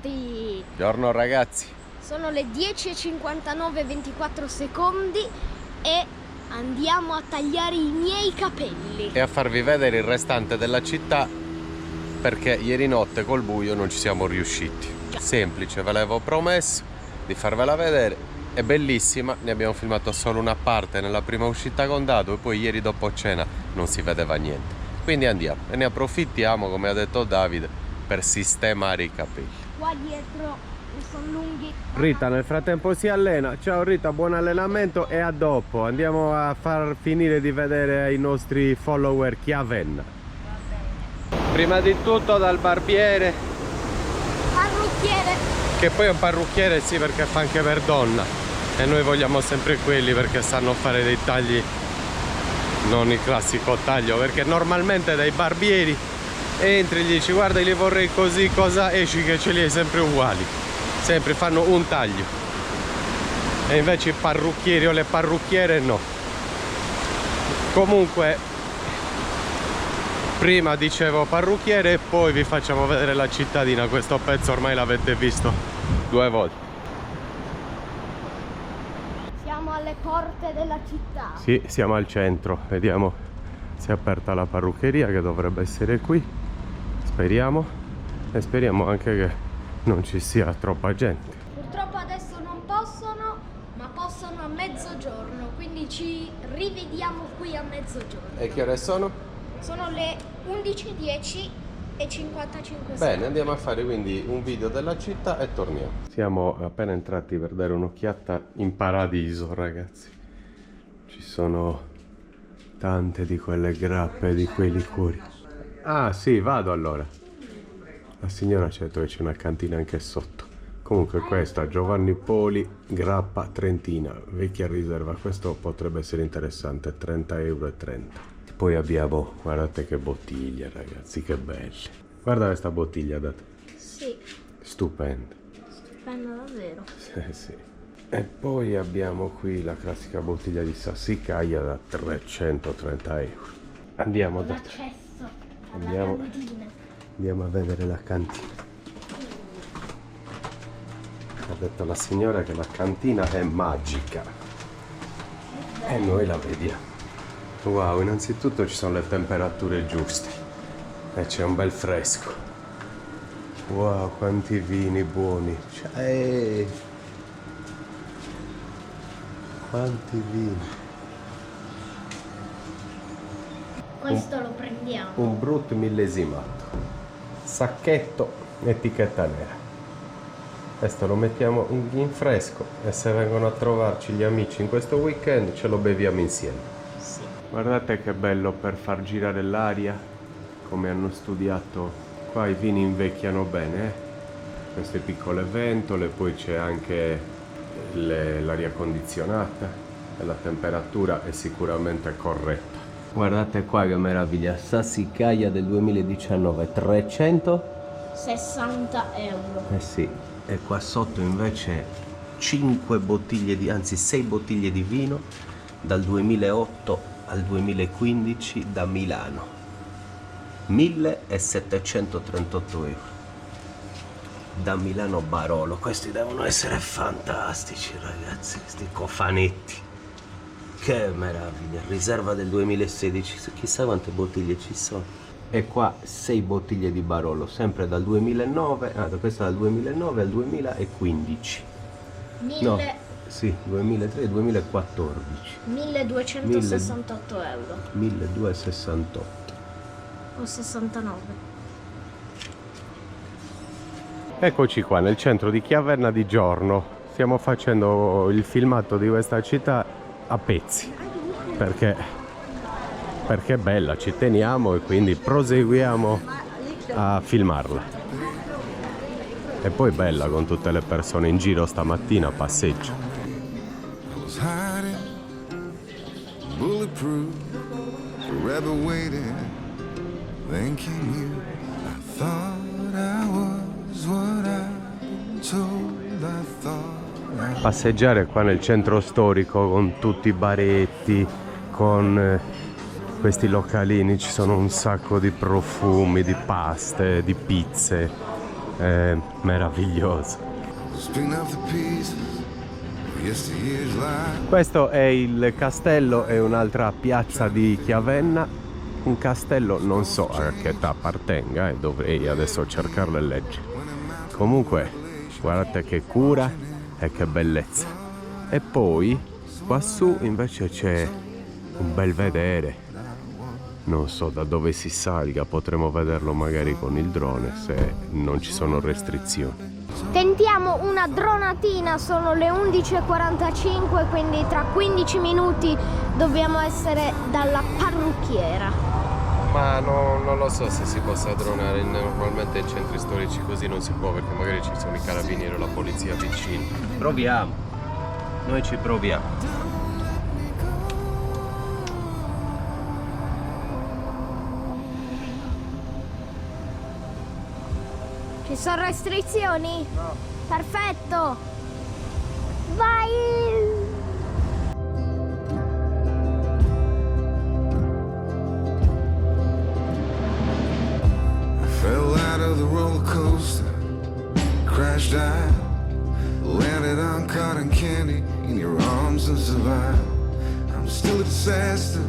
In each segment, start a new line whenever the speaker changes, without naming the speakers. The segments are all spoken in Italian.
bentornati!
Buongiorno ragazzi.
Sono le 10:59:24 secondi e andiamo a tagliare i miei capelli.
E a farvi vedere il restante della città, perché ieri notte col buio non ci siamo riusciti. Semplice, ve l'avevo promesso di farvela vedere. È bellissima, ne abbiamo filmato solo una parte nella prima uscita con Dado e poi ieri dopo cena non si vedeva niente. Quindi andiamo e ne approfittiamo, come ha detto Davide, per sistemare i capelli.
Qua dietro sono lunghi.
Rita nel frattempo si allena. Ciao Rita, buon allenamento e a dopo. Andiamo a far finire di vedere ai nostri follower Chiavenna. Prima di tutto dal barbiere.
Parrucchiere.
Che poi è un parrucchiere, sì, perché fa anche per donna. E noi vogliamo sempre quelli perché sanno fare dei tagli, non il classico taglio, perché normalmente dai barbieri entri e gli dici guarda li vorrei così, cosa, esci che ce li hai sempre uguali, sempre fanno un taglio. E invece i parrucchieri o le parrucchiere no. Comunque prima dicevo parrucchiere e poi vi facciamo vedere la cittadina. Questo pezzo ormai l'avete visto 2 volte.
Siamo alle porte della città.
Sì, siamo al centro, vediamo se è aperta la parruccheria che dovrebbe essere qui, speriamo, e speriamo anche che non ci sia troppa gente.
Purtroppo adesso non possono, ma possono a mezzogiorno, quindi ci rivediamo qui a mezzogiorno.
E che ore sono?
Sono le 11:10 e 55
Bene, andiamo a fare quindi un video della città e torniamo. Siamo appena entrati per dare un'occhiata in paradiso, ragazzi. Ci sono tante di quelle grappe, di quei liquori. Ah sì, vado allora. La signora ci ha detto che c'è una cantina anche sotto. Comunque questa, Giovanni Poli, grappa trentina, vecchia riserva. Questo potrebbe essere interessante, 30,30 €. Poi abbiamo, guardate che bottiglie ragazzi, che belle. Guarda questa bottiglia, date.
Sì,
Stupenda.
stupendo davvero.
Sì. E poi abbiamo qui la classica bottiglia di Sassicaia da 330 €. Andiamo, date.
L'accesso
Andiamo.
alla cantina.
Andiamo a vedere la cantina. Ha detto la signora che la cantina è magica. E noi la vediamo. Wow, innanzitutto ci sono le temperature giuste. E c'è un bel fresco. Wow, quanti vini buoni. Quanti vini.
Questo lo prendiamo.
Un brut millesimato. Sacchetto, etichetta nera. Questo lo mettiamo in fresco e se vengono a trovarci gli amici in questo weekend ce lo beviamo insieme.
Sì.
Guardate che bello per far girare l'aria, come hanno studiato qua, i vini invecchiano bene, queste piccole ventole, poi c'è anche l'aria condizionata e la temperatura è sicuramente corretta. Guardate qua che meraviglia, Sassicaia del 2019, 360
€.
Eh sì, e qua sotto invece 5 bottiglie di, anzi 6 bottiglie di vino dal 2008 al 2015 da Milano, 1738 € da Milano Barolo. Questi devono essere fantastici ragazzi, questi cofanetti, che meraviglia. Riserva del 2016, chissà quante bottiglie ci sono. E qua 6 bottiglie di Barolo, sempre dal 2009, questa dal 2009 al 2015. No, sì, 2003-2014.
1268 €.
1268.
O 69.
Eccoci qua nel centro di Chiavenna di giorno. Stiamo facendo il filmato di questa città a pezzi, perché è bella, ci teniamo e quindi proseguiamo a filmarla. E poi bella con tutte le persone in giro stamattina a passeggio. Passeggiare qua nel centro storico con tutti i baretti, con questi localini, ci sono un sacco di profumi, di paste, di pizze. è meraviglioso. Questo è il castello, è un'altra piazza di Chiavenna. Un castello, non so a che età appartenga e dovrei adesso cercarlo e leggere. Comunque, guardate che cura e che bellezza. E poi, quassù invece c'è un bel vedere. Non so da dove si salga, potremo vederlo magari con il drone se non ci sono restrizioni.
Tentiamo una dronatina, sono le 11:45, quindi tra 15 minuti dobbiamo essere dalla parrucchiera.
Ma non lo so se si possa dronare, normalmente in centri storici così non si può perché magari ci sono i carabinieri o la polizia vicini. Proviamo, noi ci proviamo.
Ci sono restrizioni? No. Perfetto! Vai!
I fell out of the roller coaster, crashed out, landed on cotton candy in your arms and survived. I'm still a disaster,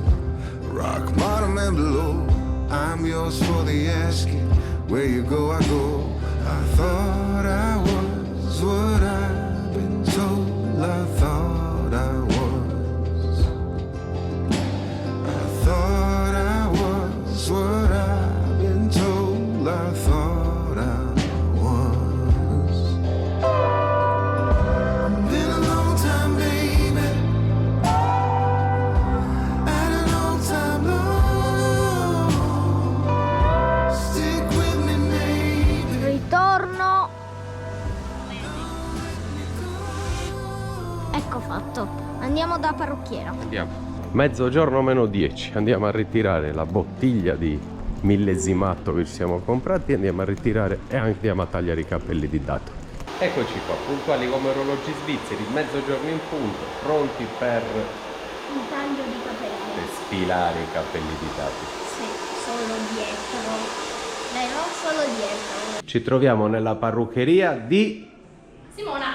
rock bottom and below. I'm yours for the asking. Where you go, I go. I thought I was what I've been told. I thought I was. I thought I was what I've been told. I thought I was. Been a long time, baby. At an old time low. Stick with me, maybe.
Ritorno. Ecco fatto. Andiamo da parrucchiera.
Andiamo. Mezzogiorno meno 10. Andiamo a ritirare la bottiglia di millesimato che ci siamo comprati. Andiamo a ritirare e andiamo a tagliare i capelli di Dato. Eccoci qua, puntuali come orologi svizzeri, mezzogiorno in punto, pronti per
Un taglio di capelli.
sfilare i capelli di Dato.
Sì, solo dietro. Dai, no, solo dietro.
Ci troviamo nella parruccheria di
Simona.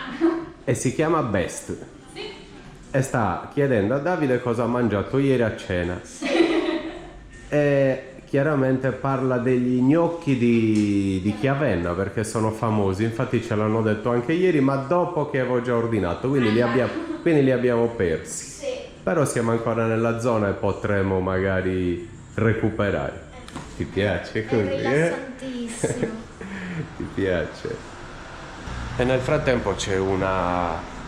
e si chiama Best.
Sì.
E sta chiedendo a Davide cosa ha mangiato ieri a cena. E chiaramente parla degli gnocchi di Chiavenna perché sono famosi, infatti ce l'hanno detto anche ieri, ma dopo che avevo già ordinato, quindi li abbiamo persi.
Sì.
Però siamo ancora nella zona e potremo magari recuperare. Ti piace
È
così?
rilassantissimo.
Ti piace? E nel frattempo c'è una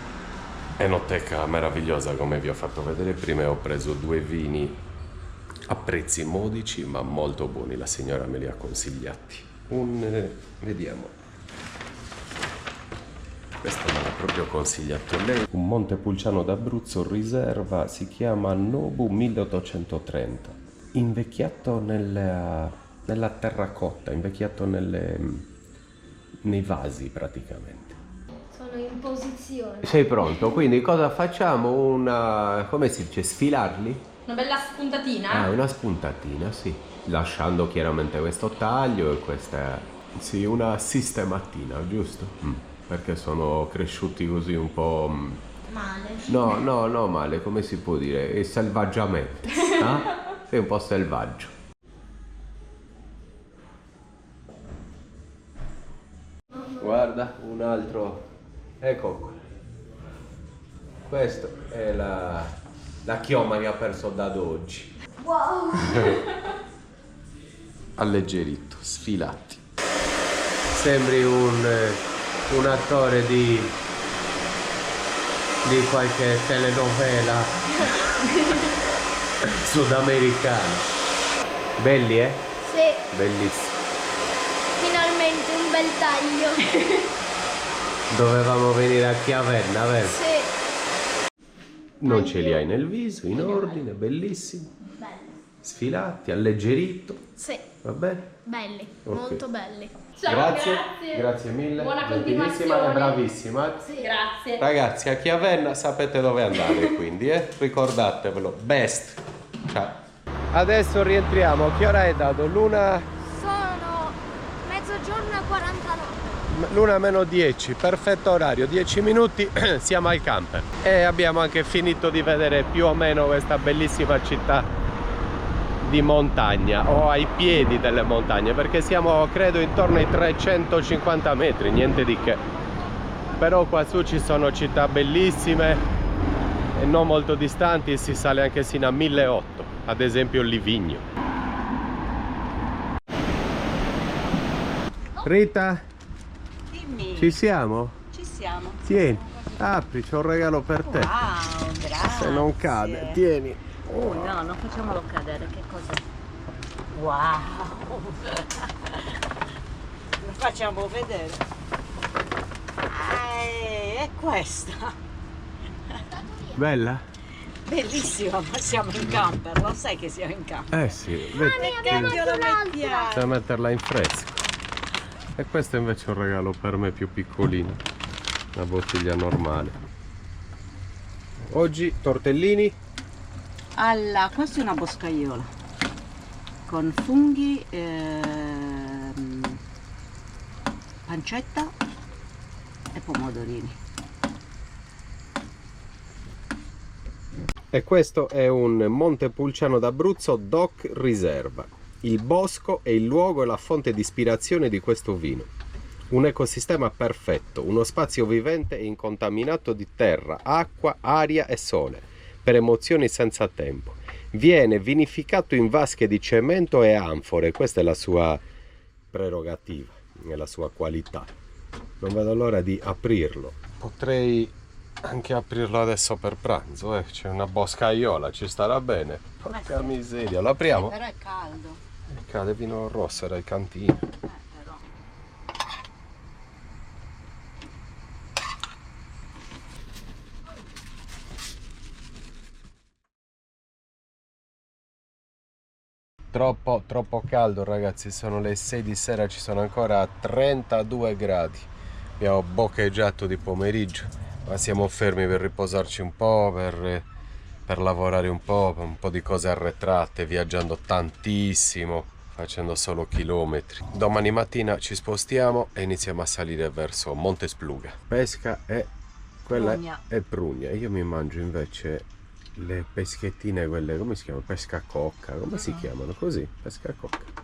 enoteca meravigliosa, come vi ho fatto vedere prima, e ho preso 2 vini a prezzi modici ma molto buoni, la signora me li ha consigliati. Vediamo. Questo me l'ha proprio consigliato lei. Un Montepulciano d'Abruzzo riserva, si chiama Nobu 1830. Invecchiato nella terracotta, invecchiato nei vasi praticamente.
Sono in posizione.
Sei pronto? Quindi cosa facciamo? Come si dice? Sfilarli?
Una bella spuntatina.
Una spuntatina, sì. Lasciando chiaramente questo taglio e questa... Sì, una sistematina, giusto? Perché sono cresciuti così un po'...
Male.
No, male, come si può dire? Selvaggiamente. Sei un po' selvaggio. Guarda, un altro... Ecco qua. Questo è la chioma che ha perso Dado oggi.
Wow.
Alleggerito, sfilati. Sembri un attore di qualche telenovela sudamericana. Belli, eh?
Sì,
Bellissimi.
finalmente un bel taglio.
Dovevamo venire a Chiavenna, vero?
Sì.
Non ce li hai nel viso, in ordine, bellissimi.
Belli.
Sfilati, alleggerito.
Sì,
Va bene?
belli,
Ok.
molto belli.
Ciao,
Grazie mille.
Buona
Gentilissima
continuazione.
e bravissima.
Sì.
Grazie.
Ragazzi, a Chiavenna sapete dove andare, quindi, ricordatevelo. Best. Ciao. Adesso rientriamo. Che ora è dato? L'una?
Sono mezzogiorno mezzogiorno e 49.
L'una meno 10, perfetto orario, 10 minuti siamo al camper. E abbiamo anche finito di vedere più o meno questa bellissima città di montagna, o ai piedi delle montagne, perché siamo credo intorno ai 350 metri, niente di che. Però qua su ci sono città bellissime e non molto distanti, si sale anche sino a 1800, ad esempio Livigno. Rita,
Dimmi.
ci siamo?
Ci siamo.
Tieni, apri, c'ho un regalo per te.
Wow, grazie.
Se non cade, tieni.
No, non facciamolo cadere, che cos'è? Wow. Lo facciamo vedere. È questa.
Bella?
Bellissima, ma siamo in camper, lo sai che siamo in camper.
Eh sì, vedi,
Che cambio la mettiamo?
da metterla in fresco. E questo invece è un regalo per me più piccolino, una bottiglia normale. Oggi tortellini.
Questa è una boscaiola con funghi, pancetta e pomodorini.
E questo è un Montepulciano d'Abruzzo DOC Riserva. Il bosco è il luogo e la fonte di ispirazione di questo vino. Un ecosistema perfetto, uno spazio vivente e incontaminato di terra, acqua, aria e sole, per emozioni senza tempo. Viene vinificato in vasche di cemento e anfore, questa è la sua prerogativa e la sua qualità. Non vedo l'ora di aprirlo. Potrei anche aprirlo adesso per pranzo, c'è una boscaiola, ci starà bene. Porca miseria, lo apriamo?
Però è caldo.
Cade vino rosso, era il cantino.
Però.
Troppo caldo, ragazzi, sono le 6 di sera, ci sono ancora 32 gradi. Abbiamo boccheggiato di pomeriggio, ma siamo fermi per riposarci un po', per lavorare un po' di cose arretrate, viaggiando tantissimo, facendo solo chilometri. Domani mattina ci spostiamo e iniziamo a salire verso Monte Spluga. Pesca e quella
Prugna.
è Prugna. Io mi mangio invece le peschettine, quelle, come si chiamano? Pesca cocca, come si chiamano? Così, pesca cocca.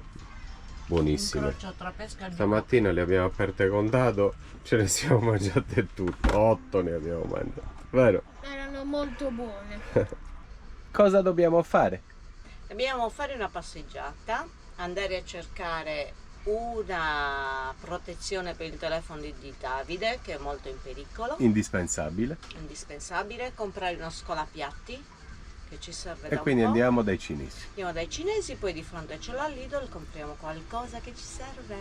Buonissime.
Incrocio tra pesca e
Stamattina le abbiamo aperte con Dado, ce le siamo mangiate tutte, 8 ne abbiamo mangiate, vero?
Erano molto buone.
Cosa dobbiamo fare?
Dobbiamo fare una passeggiata, andare a cercare una protezione per il telefono di Davide, che è molto in pericolo,
Indispensabile.
indispensabile, comprare uno scolapiatti che ci serve
E
da
quindi
un po'.
andiamo dai cinesi.
Andiamo dai cinesi, poi di fronte c'è la Lidl, compriamo qualcosa che ci serve.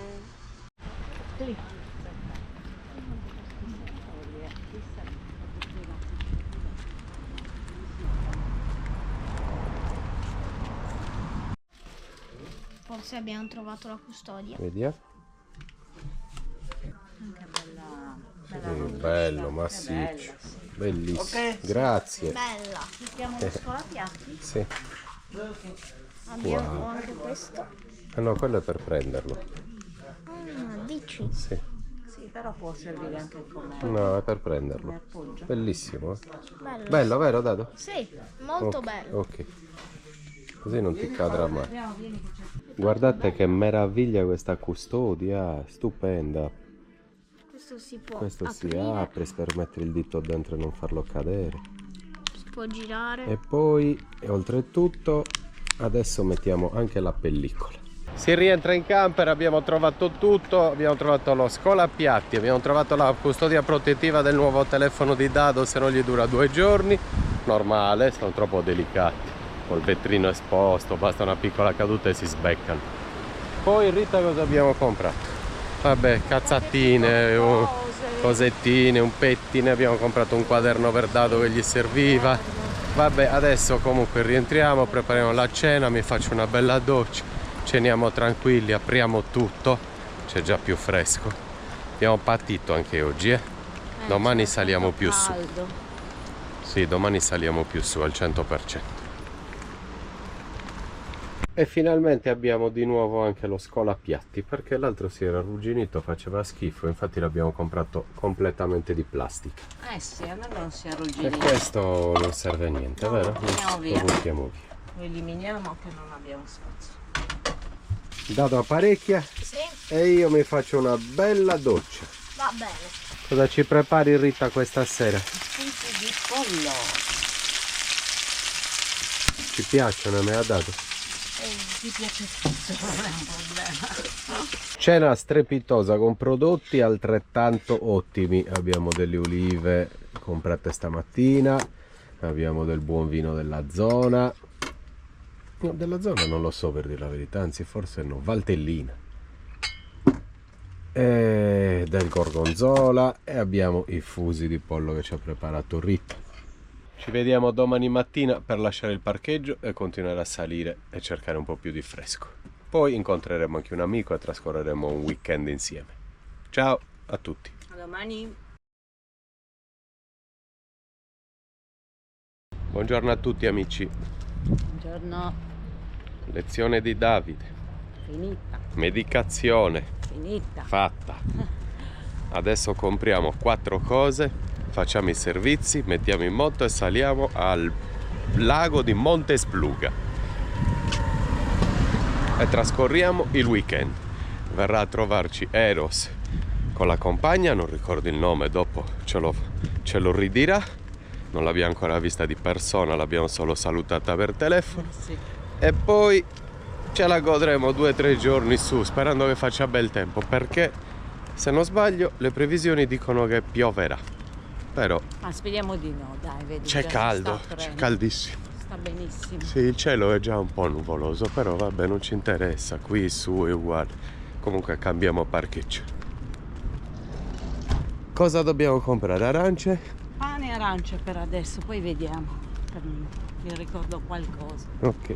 Forse abbiamo trovato la custodia.
Vediamo.
Che bella,
Bello, massiccio. Bellissimo. Grazie.
Bella.
Mettiamo lo scolapiatti.
Sì.
Abbiamo
Wow.
anche questo.
Ah no, quello è per prenderlo.
Ah, dici?
Sì.
Sì, però può servire anche come
No, è per prenderlo.
appoggio.
Bellissimo.
Bello.
Bello, vero Dado?
Sì, molto
Ok,
bello.
ok. Così non ti cadrà mai. Guardate che meraviglia questa custodia, stupenda.
Questo si può
Questo si
aprire,
apre per mettere il dito dentro e non farlo cadere.
si può girare.
E poi, e oltretutto, adesso mettiamo anche la pellicola. Si rientra in camper, abbiamo trovato tutto, abbiamo trovato lo scolapiatti, abbiamo trovato la custodia protettiva del nuovo telefono di Dado, se non gli dura 2 giorni. Normale, sono troppo delicati. Col vetrino esposto, basta una piccola caduta e si sbeccano. Poi Rita cosa abbiamo comprato? Vabbè, cazzatine, cosettine, un pettine, abbiamo comprato un quaderno per Dado che gli serviva. Vabbè, adesso comunque rientriamo, prepariamo la cena, mi faccio una bella doccia, ceniamo tranquilli, apriamo tutto, c'è già più fresco. Abbiamo patito anche oggi, domani saliamo più su. Sì, domani saliamo più su al 100%. E finalmente abbiamo di nuovo anche lo scolapiatti, perché l'altro si era arrugginito, faceva schifo, infatti l'abbiamo comprato completamente di plastica.
Eh sì, a me non si
E
arrugginito.
questo non serve a niente,
No,
vero?
lo via.
Lo buttiamo via.
Lo eliminiamo che non abbiamo spazio.
Dato apparecchia
Sì,
e io mi faccio una bella doccia.
va bene.
Cosa ci prepari, Rita, questa sera?
Punti di pollo.
Ci piacciono, me ha dato.
Ti piace tutto, non è un problema.
Cena strepitosa con prodotti altrettanto ottimi. Abbiamo delle olive comprate stamattina, abbiamo del buon vino della zona. No, della zona non lo so, per dire la verità, anzi forse no, Valtellina. E del gorgonzola, e abbiamo i fusi di pollo che ci ha preparato Rita. Ci vediamo domani mattina per lasciare il parcheggio e continuare a salire e cercare un po' più di fresco. Poi incontreremo anche un amico e trascorreremo un weekend insieme. Ciao a tutti.
A domani.
Buongiorno a tutti amici.
Buongiorno.
Lezione di Davide.
Finita.
Medicazione
Finita.
fatta. Adesso compriamo 4 cose, facciamo i servizi, mettiamo in moto e saliamo al lago di Monte Spluga e trascorriamo il weekend. Verrà a trovarci Eros con la compagna, non ricordo il nome, dopo ce lo ridirà. Non l'abbiamo ancora vista di persona, l'abbiamo solo salutata per telefono.
Sì.
E poi ce la godremo 2 o 3 giorni su, sperando che faccia bel tempo, perché se non sbaglio le previsioni dicono che pioverà. Però
Ma speriamo di no, dai, vedi.
c'è
già
caldo,
sta
c'è
freddo.
caldissimo.
Sta benissimo.
Sì, il cielo è già un po' nuvoloso, però vabbè, non ci interessa, qui su è uguale. Comunque cambiamo parcheggio. Cosa dobbiamo comprare? Arance?
Pane e arance per adesso, poi vediamo. Mi ricordo qualcosa.
Ok.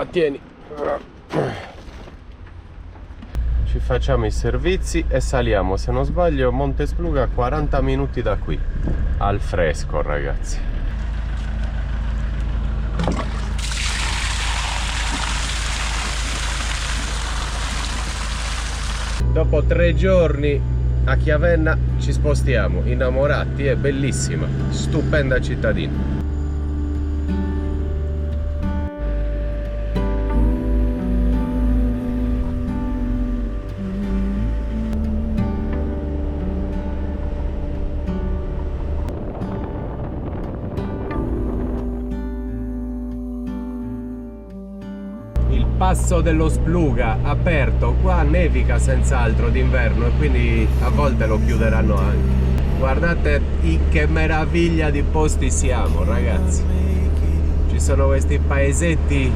Tieni. Ci facciamo i servizi e saliamo, se non sbaglio, Monte Spluga, 40 minuti da qui, al fresco, ragazzi. Dopo 3 giorni a Chiavenna ci spostiamo, innamorati, è bellissima, stupenda cittadina. Passo dello Spluga aperto, qua nevica senz'altro d'inverno e quindi a volte lo chiuderanno anche. Guardate in che meraviglia di posti siamo, ragazzi. Ci sono questi paesetti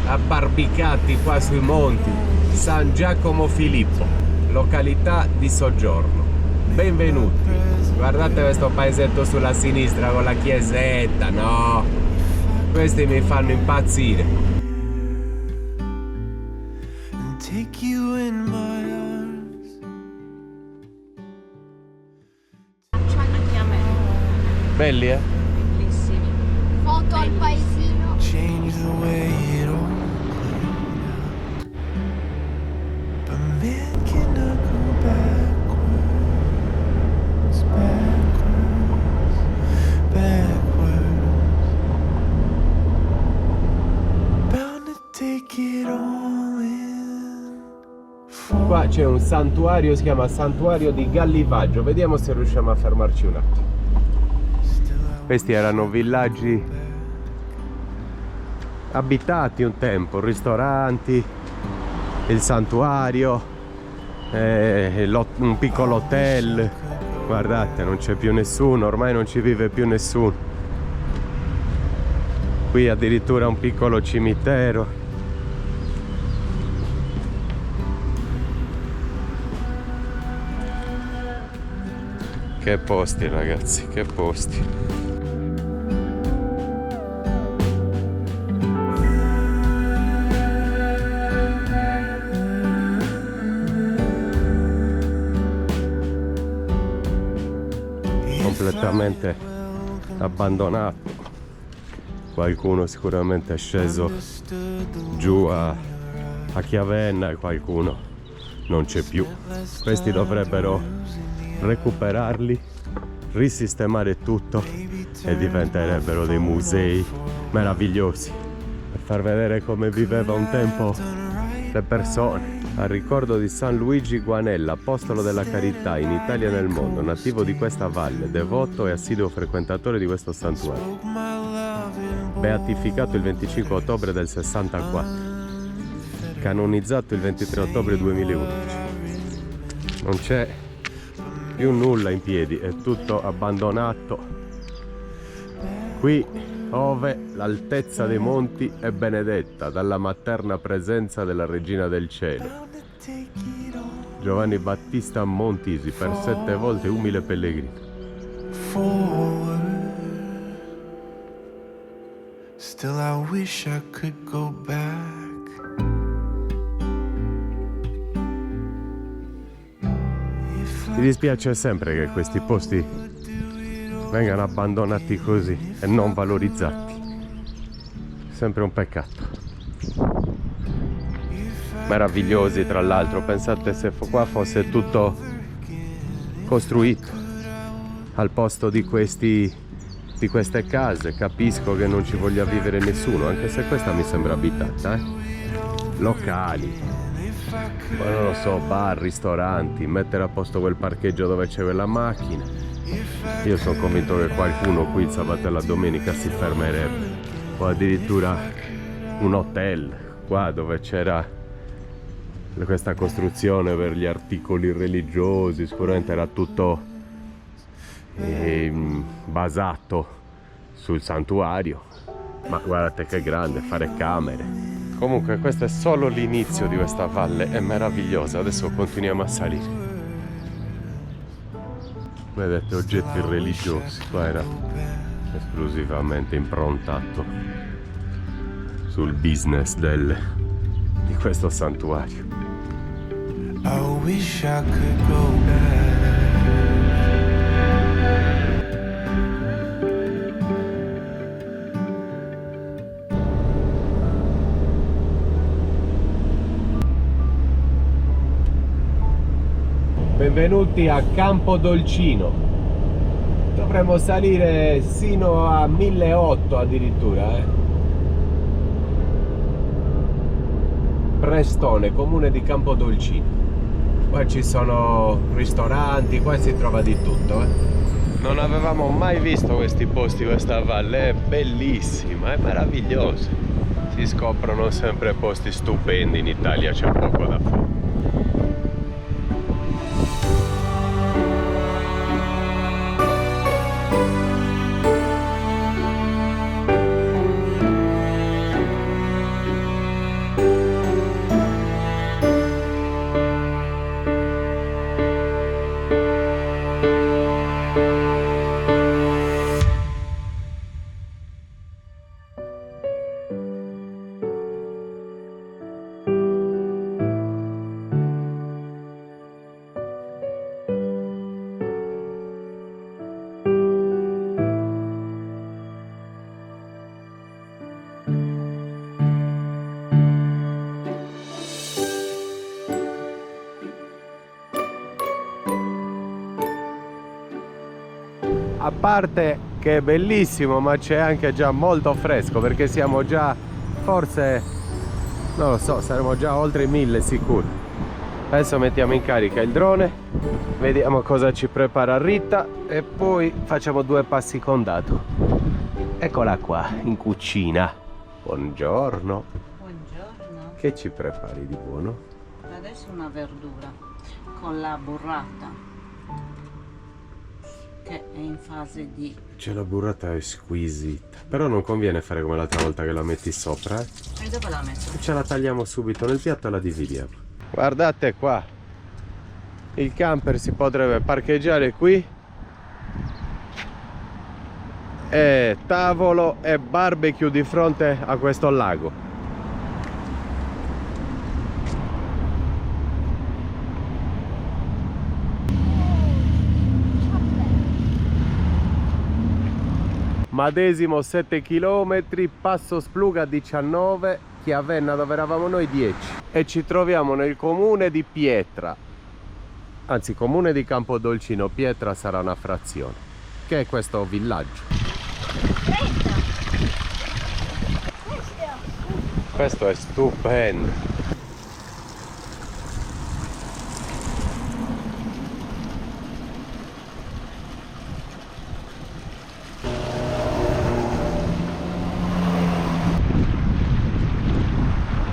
abbarbicati qua sui monti. San Giacomo Filippo, località di soggiorno. Benvenuti. Guardate questo paesetto sulla sinistra con la chiesetta, no? Questi mi fanno impazzire.
Take you in my arms.
Anche a me.
Belli, eh?
Bellissimi.
Foto al paesino.
Change the way it all played out. But man cannot go backwards, backwards, backwards. Bound to take it all in.
Qua c'è un santuario, si chiama Santuario di Gallivaggio. Vediamo se riusciamo a fermarci un attimo. Questi erano villaggi abitati un tempo, ristoranti, il santuario, un piccolo hotel. Guardate, non c'è più nessuno, ormai non ci vive più nessuno. Qui addirittura un piccolo cimitero. Che posti ragazzi, che posti. Completamente abbandonato. Qualcuno sicuramente è sceso giù a Chiavenna e qualcuno non c'è più. Questi dovrebbero recuperarli, risistemare tutto e diventerebbero dei musei meravigliosi per far vedere come viveva un tempo le persone. Al ricordo di San Luigi Guanella, apostolo della carità in Italia e nel mondo, nativo di questa valle, devoto e assiduo frequentatore di questo santuario. Beatificato il 25 ottobre del 64, canonizzato il 23 ottobre 2011. Non c'è più nulla in piedi, è tutto abbandonato. Qui ove l'altezza dei monti è benedetta dalla materna presenza della Regina del Cielo. Giovanni Battista Montisi, per 7 volte umile pellegrino.
Still I wish I could go back.
Mi dispiace sempre che questi posti vengano abbandonati così e non valorizzati. Sempre un peccato. Meravigliosi tra l'altro, pensate se qua fosse tutto costruito al posto di queste case. Capisco che non ci voglia vivere nessuno, anche se questa mi sembra abitata, locali, poi non lo so, bar, ristoranti, mettere a posto quel parcheggio dove c'è quella macchina. Io sono convinto che qualcuno qui il sabato e la domenica si fermerebbe, o addirittura un hotel qua dove c'era questa costruzione per gli articoli religiosi, sicuramente era tutto basato sul santuario, ma guardate che grande, fare camere. Comunque questo è solo l'inizio di questa valle, è meravigliosa. Adesso continuiamo a salire. Vedete, oggetti religiosi, qua era esclusivamente improntato sul business di questo santuario.
I wish I could go back.
Benvenuti a Campodolcino. Dovremmo salire sino a 1800 addirittura, Prestone, comune di Campodolcino. Qua ci sono ristoranti, qua si trova di tutto, Non avevamo mai visto questi posti, questa valle è bellissima, è meravigliosa. Si scoprono sempre posti stupendi in Italia, c'è poco da fare. A parte che è bellissimo, ma c'è anche già molto fresco, perché siamo già, forse, non lo so, saremo già oltre i 1000 sicuro. Adesso mettiamo in carica il drone, vediamo cosa ci prepara Rita e poi facciamo 2 passi con Dato. Eccola qua, in cucina. Buongiorno.
Buongiorno.
Che ci prepari di buono?
Adesso una verdura con la burrata, che è in fase di...
C'è la burrata è squisita, però non conviene fare come l'altra volta che la metti sopra,
E dove la metto?
Ce la tagliamo subito nel piatto e la dividiamo. Guardate qua, il camper si potrebbe parcheggiare qui e tavolo e barbecue di fronte a questo lago. Madesimo 7 km, Passo Spluga 19, Chiavenna dove eravamo noi 10 e ci troviamo nel comune di Pietra, anzi comune di Campodolcino. Pietra sarà una frazione, che è questo villaggio. Questo è stupendo.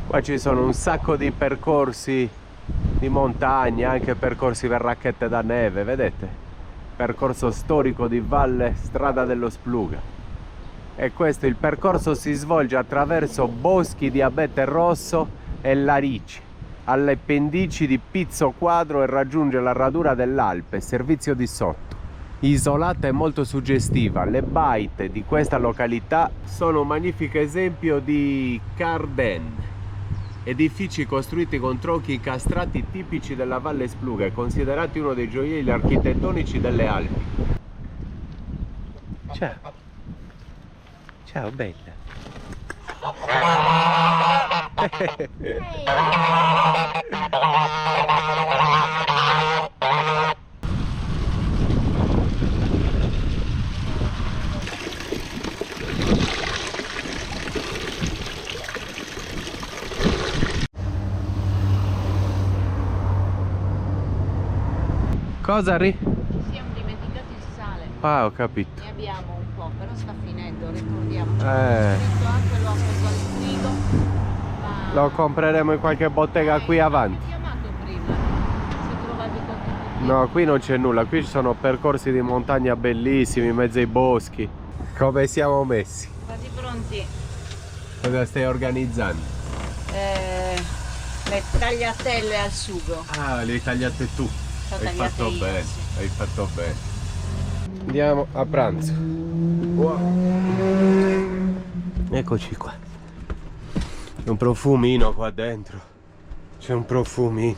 Qua ci sono un sacco di percorsi di montagna, anche percorsi per racchette da neve, vedete? Percorso storico di valle, strada dello Spluga. E questo, il percorso si svolge attraverso boschi di abete rosso e larici, alle pendici di Pizzo Quadro, e raggiunge la radura dell'Alpe, servizio di sotto. Isolata e molto suggestiva, le baite di questa località sono un magnifico esempio di Carden. Edifici costruiti con tronchi incastrati tipici della Valle Spluga e considerati uno dei gioielli architettonici delle Alpi. Ciao. Ciao bella. Cosa Ri?
Ci siamo dimenticati il sale.
Ah, ho capito.
Ne abbiamo un po', però sta finendo, ricordiamoci.
Eh.
Questo anche l'ho preso al frigo. Ma...
Lo compreremo in qualche bottega qui avanti.
Ti ho chiamato prima, se trovavi qualche...
No, qui non c'è nulla, qui ci sono percorsi di montagna bellissimi in mezzo ai boschi. Come siamo messi?
Quasi pronti.
Cosa stai organizzando?
Le tagliatelle al sugo.
Ah, le hai tagliate tu.
Sono
Hai
tagliate
fatto
io,
bene,
sì.
hai fatto bene. Andiamo a pranzo. Eccoci qua. C'è un profumino qua dentro. C'è un profumino.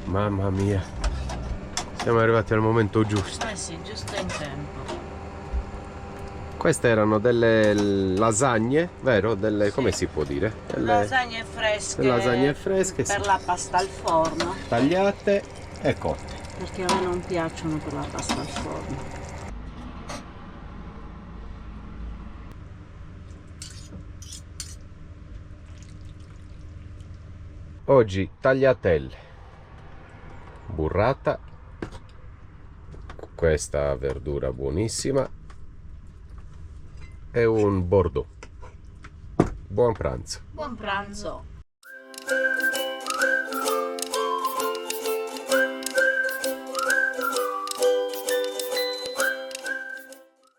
Mamma mia. Siamo arrivati al momento giusto.
Eh sì, giusto in tempo.
Queste erano delle lasagne, vero? Delle, come si può dire?
Lasagne fresche.
Lasagne fresche,
per
sì.
la pasta al forno.
Tagliate e cotte.
Perché a me non piacciono per la pasta al forno.
Oggi tagliatelle, burrata, questa verdura buonissima e un bordeaux. Buon pranzo.
Buon pranzo.